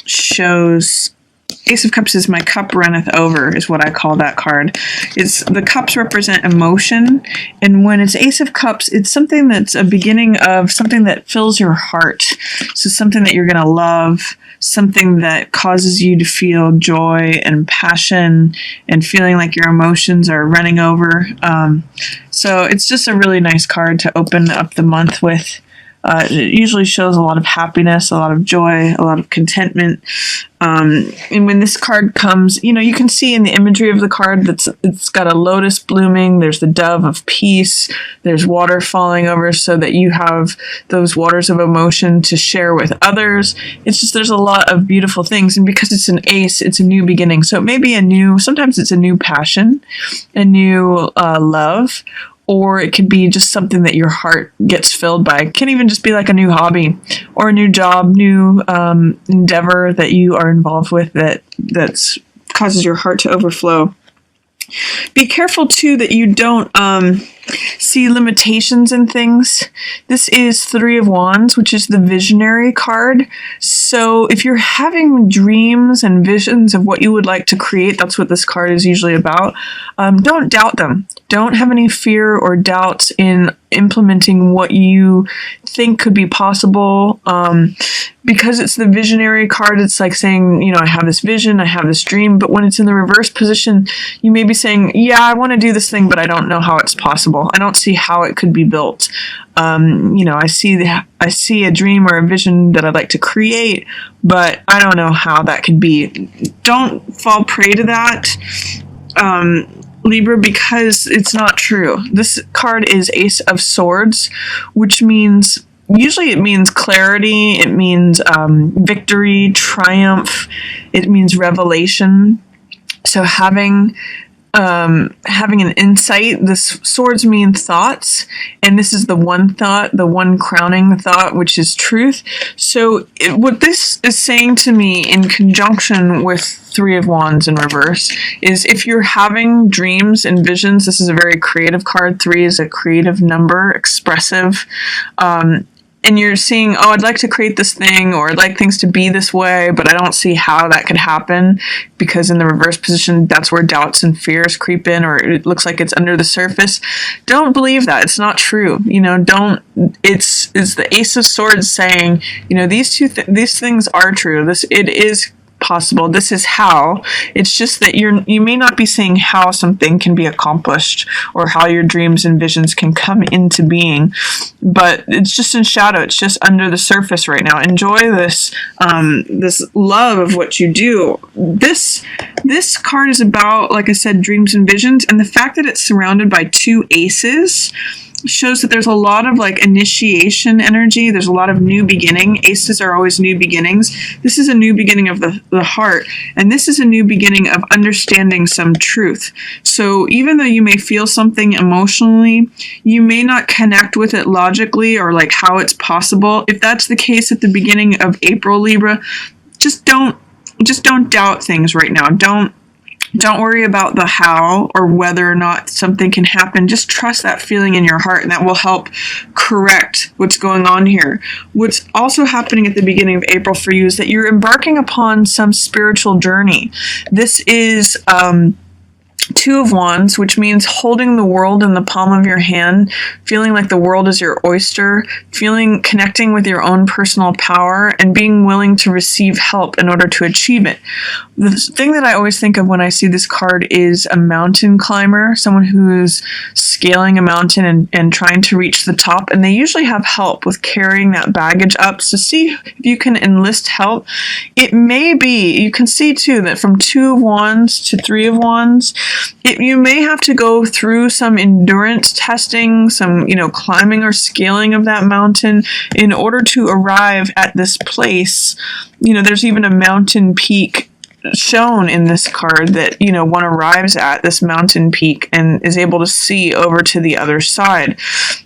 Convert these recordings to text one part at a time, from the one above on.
shows Ace of Cups is my cup runneth over, is what I call that card. The cups represent emotion, and when it's Ace of Cups, it's something that's a beginning of something that fills your heart. So something that you're going to love, something that causes you to feel joy and passion and feeling like your emotions are running over. So it's just a really nice card to open up the month with. It usually shows a lot of happiness, a lot of joy, a lot of contentment. And when this card comes, you can see in the imagery of the card that it's got a lotus blooming. There's the dove of peace. There's water falling over so that you have those waters of emotion to share with others. It's just, there's a lot of beautiful things. And because it's an ace, it's a new beginning. So it may be sometimes it's a new passion, a new love, or it could be just something that your heart gets filled by. It can even just be like a new hobby or a new job, new endeavor that you are involved with that causes your heart to overflow. Be careful, too, that you don't see limitations in things. This is Three of Wands, which is the visionary card. So if you're having dreams and visions of what you would like to create, that's what this card is usually about. Don't doubt them. Don't have any fear or doubts in implementing what you think could be possible. Because it's the visionary card, it's like saying, I have this vision, I have this dream. But when it's in the reverse position, you may be saying, yeah, I want to do this thing, but I don't know how it's possible. I don't see how it could be built. I see a dream or a vision that I'd like to create, but I don't know how that could be. Don't fall prey to that, Libra, because it's not true. This card is Ace of Swords, which means, usually it means clarity, it means victory, triumph, it means revelation. So having an insight. This swords mean thoughts, and this is the one thought, the one crowning thought, which is truth. So what this is saying to me in conjunction with Three of Wands in reverse is, if you're having dreams and visions, this is a very creative card. 3 is a creative number, expressive. And you're seeing, I'd like to create this thing, or I'd like things to be this way, but I don't see how that could happen, because in the reverse position, that's where doubts and fears creep in, or it looks like it's under the surface. Don't believe that. It's not true. It's the Ace of Swords saying, these things are true. It is possible. This is how. It's just that you may not be seeing how something can be accomplished, or how your dreams and visions can come into being, but it's just in shadow. It's just under the surface right now. Enjoy this love of what you do. This card is about, like I said, dreams and visions, and the fact that it's surrounded by 2 aces shows that there's a lot of initiation energy. There's a lot of new beginning. Aces are always new beginnings. This is a new beginning of the heart, and this is a new beginning of understanding some truth. So even though you may feel something emotionally, you may not connect with it logically, or how it's possible. If that's the case at the beginning of April, Libra, just don't doubt things right now. Don't worry about the how or whether or not something can happen. Just trust that feeling in your heart, and that will help correct what's going on here. What's also happening at the beginning of April for you is that you're embarking upon some spiritual journey. This is 2 of Wands, which means holding the world in the palm of your hand, feeling like the world is your oyster, connecting with your own personal power, and being willing to receive help in order to achieve it. The thing that I always think of when I see this card is a mountain climber, someone who's scaling a mountain and trying to reach the top, and they usually have help with carrying that baggage up. So see if you can enlist help. It may be, you can see too, that from 2 of Wands to 3 of Wands, you may have to go through some endurance testing, some, climbing or scaling of that mountain in order to arrive at this place. There's even a mountain peak shown in this card that, one arrives at this mountain peak and is able to see over to the other side.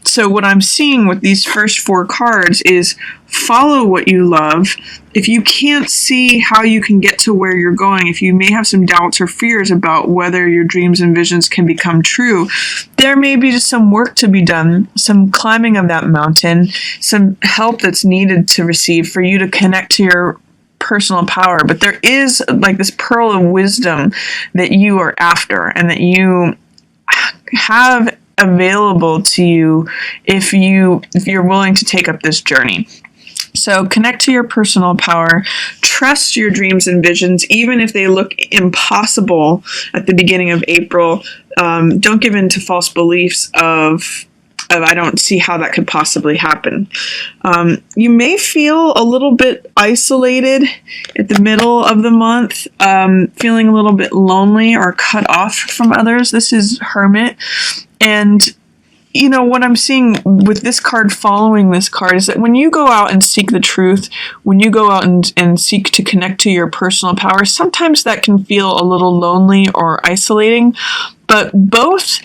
So what I'm seeing with these first 4 cards is follow what you love. If you can't see how you can get to where you're going, if you may have some doubts or fears about whether your dreams and visions can become true, there may be just some work to be done, some climbing of that mountain, some help that's needed to receive for you to connect to your personal power. But there is like this pearl of wisdom that you are after and that you have available to you if you're willing to take up this journey. So connect to your personal power, trust your dreams and visions, even if they look impossible at the beginning of April. Don't give in to false beliefs of I don't see how that could possibly happen. You may feel a little bit isolated at the middle of the month, feeling a little bit lonely or cut off from others. This is Hermit. And what I'm seeing with this card following this card is that when you go out and seek the truth, when you go out and seek to connect to your personal power, sometimes that can feel a little lonely or isolating, but both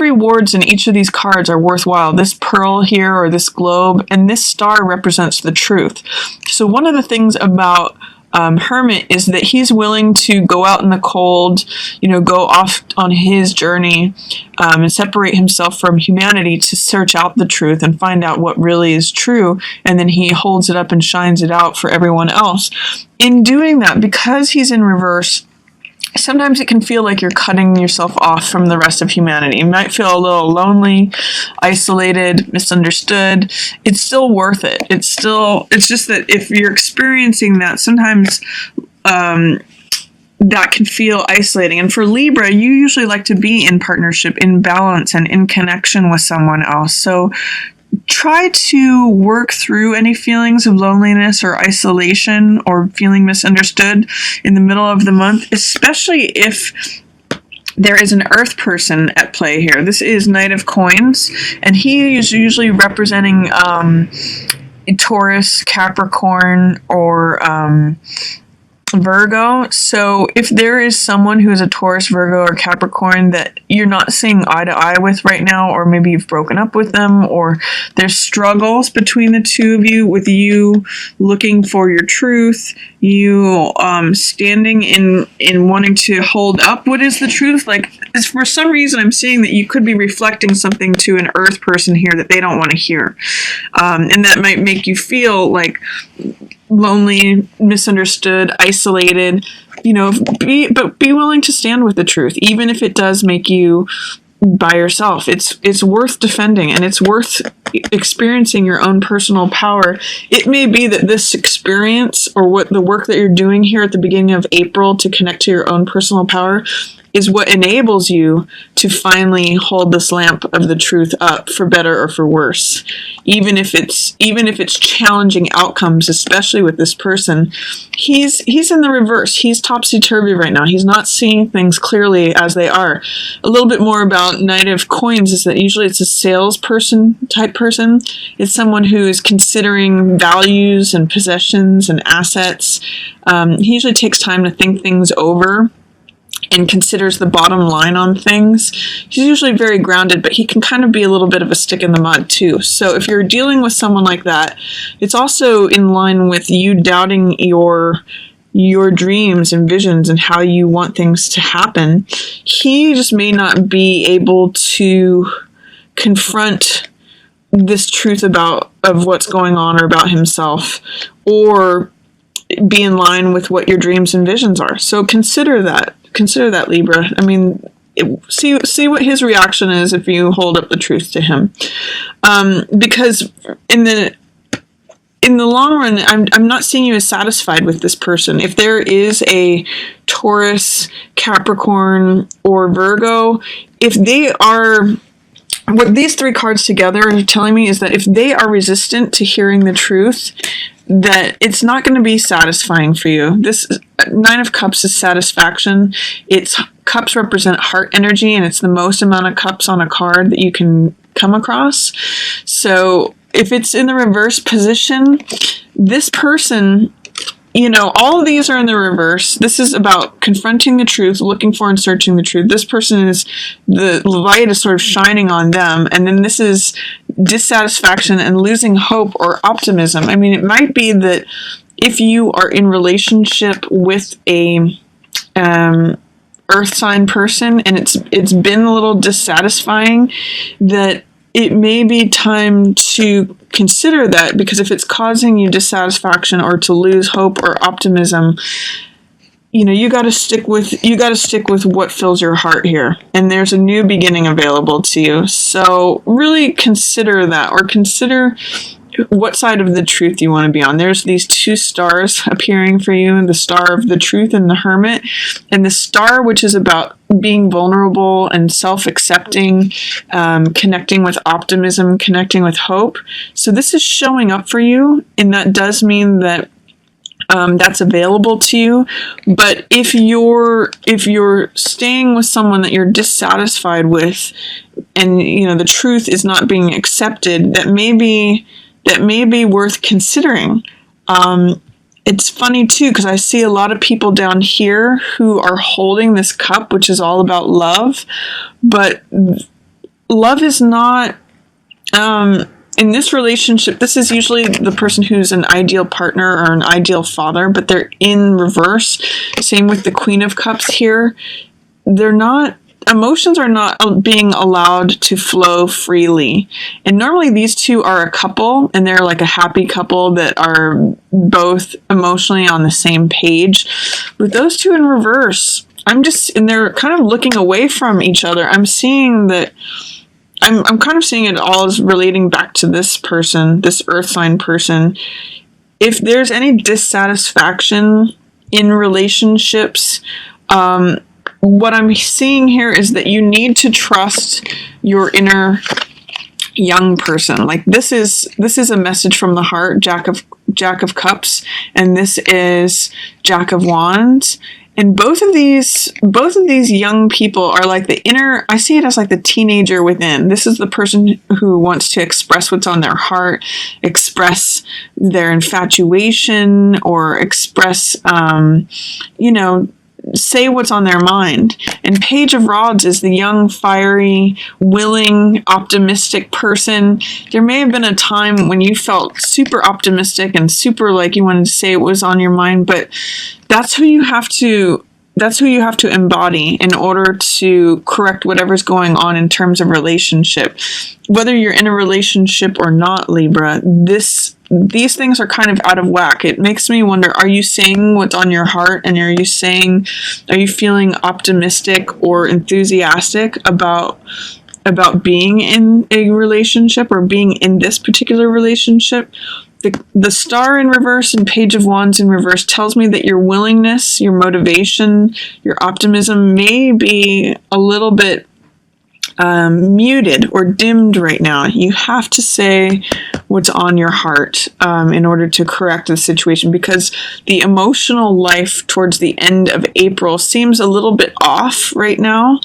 rewards in each of these cards are worthwhile. This pearl here, or this globe, and this star represents the truth. So one of the things about Hermit is that he's willing to go out in the cold, go off on his journey and separate himself from humanity to search out the truth and find out what really is true. And then he holds it up and shines it out for everyone else. In doing that, because he's in reverse, sometimes it can feel like you're cutting yourself off from the rest of humanity. You might feel a little lonely, isolated, misunderstood. It's still worth it. It's just that if you're experiencing that, sometimes that can feel isolating. And for Libra, you usually like to be in partnership, in balance, and in connection with someone else. So try to work through any feelings of loneliness or isolation or feeling misunderstood in the middle of the month, especially if there is an earth person at play here. This is Knight of Coins, and he is usually representing Taurus, Capricorn, or Virgo. So if there is someone who is a Taurus, Virgo, or Capricorn that you're not seeing eye to eye with right now, or maybe you've broken up with them, or there's struggles between the two of you, with you looking for your truth, you standing in wanting to hold up what is the truth. Like, for some reason, I'm seeing that you could be reflecting something to an earth person here that they don't want to hear. And that might make you feel like lonely, misunderstood, isolated, but be willing to stand with the truth, even if it does make you by yourself. It's worth defending, and it's worth experiencing your own personal power. It may be that this experience, or what the work that you're doing here at the beginning of April to connect to your own personal power, is what enables you to finally hold this lamp of the truth up, for better or for worse. Even if it's challenging outcomes, especially with this person, he's in the reverse. He's topsy-turvy right now. He's not seeing things clearly as they are. A little bit more about Knight of Coins is that usually it's a salesperson type person. It's someone who is considering values and possessions and assets. He usually takes time to think things over and considers the bottom line on things. He's usually very grounded, but he can kind of be a little bit of a stick in the mud too. So if you're dealing with someone like that, it's also in line with you doubting your dreams and visions and how you want things to happen. He just may not be able to confront this truth of what's going on, or about himself, or be in line with what your dreams and visions are. So consider that, Libra. I mean, see what his reaction is if you hold up the truth to him. Because in the long run, I'm not seeing you as satisfied with this person. If there is a Taurus, Capricorn, or Virgo, if they are, what these 3 cards together are telling me is that if they are resistant to hearing the truth, that it's not going to be satisfying for you. This 9 of Cups is satisfaction. Cups represent heart energy, and it's the most amount of cups on a card that you can come across. So if it's in the reverse position, this person, all of these are in the reverse. This is about confronting the truth, looking for and searching the truth. This person is, the light is sort of shining on them. And then this is dissatisfaction and losing hope or optimism. I mean, it might be that if you are in relationship with a earth sign person and it's been a little dissatisfying, that it may be time to consider that, because if it's causing you dissatisfaction or to lose hope or optimism, you got to stick with what fills your heart here. And there's a new beginning available to you. So really consider that, or consider what side of the truth you want to be on. There's these two stars appearing for you, the star of the truth and the hermit, and the star, which is about being vulnerable and self-accepting, connecting with optimism, connecting with hope. So this is showing up for you, and that does mean that that's available to you. But if you're staying with someone that you're dissatisfied with, and the truth is not being accepted, that may be worth considering. It's funny too, because I see a lot of people down here who are holding this cup, which is all about love, but love is not, in this relationship, this is usually the person who's an ideal partner or an ideal father, but they're in reverse. Same with the Queen of Cups here. Emotions are not being allowed to flow freely. And normally these two are a couple, and they're like a happy couple that are both emotionally on the same page. With those two in reverse, and they're kind of looking away from each other. I'm seeing that, I'm kind of seeing it all as relating back to this person, this earth sign person. If there's any dissatisfaction in relationships, what I'm seeing here is that you need to trust your inner young person. Like this is a message from the heart, Jack of Cups, and this is Jack of Wands. And both of these young people are like the inner, I see it as like the teenager within. This is the person who wants to express what's on their heart, express their infatuation, or express, say what's on their mind. And Page of Rods is the young, fiery, willing, optimistic person. There may have been a time when you felt super optimistic and super like you wanted to say what was on your mind, but that's who you have to embody in order to correct whatever's going on in terms of relationship. Whether you're in a relationship or not, Libra, these things are kind of out of whack. It makes me wonder, are you saying what's on your heart, and are you feeling optimistic or enthusiastic about being in a relationship or being in this particular relationship? The star in reverse and Page of Wands in reverse tells me that your willingness, your motivation, your optimism may be a little bit muted or dimmed right now. You have to say what's on your heart in order to correct the situation, because the emotional life towards the end of April seems a little bit off right now.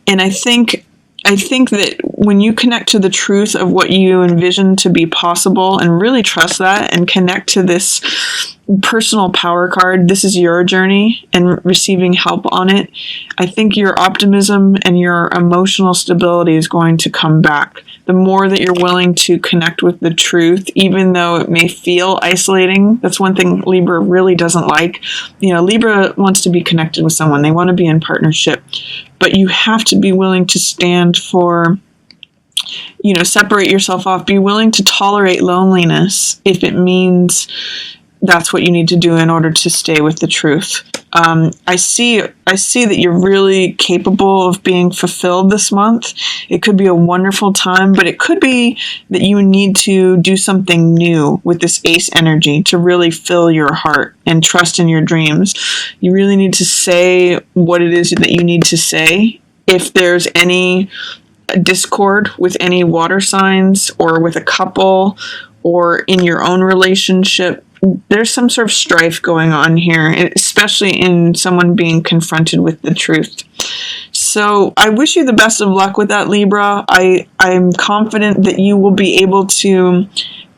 And I think that when you connect to the truth of what you envision to be possible, and really trust that, and connect to this personal power card, this is your journey, and receiving help on it, I think your optimism and your emotional stability is going to come back. The more that you're willing to connect with the truth, even though it may feel isolating. That's one thing Libra really doesn't like. Libra wants to be connected with someone. They want to be in partnership. But you have to be willing to stand for, separate yourself off. Be willing to tolerate loneliness if it means that's what you need to do in order to stay with the truth. I see that you're really capable of being fulfilled this month. It could be a wonderful time, but it could be that you need to do something new with this ace energy to really fill your heart and trust in your dreams. You really need to say what it is that you need to say. If there's any discord with any water signs, or with a couple, or in your own relationship, there's some sort of strife going on here, especially in someone being confronted with the truth. So I wish you the best of luck with that, Libra. I'm confident that you will be able to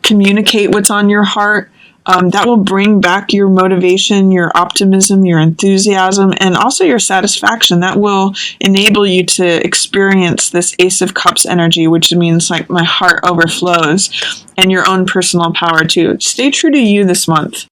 communicate what's on your heart. That will bring back your motivation, your optimism, your enthusiasm, and also your satisfaction. That will enable you to experience this Ace of Cups energy, which means like my heart overflows, and your own personal power too. Stay true to you this month.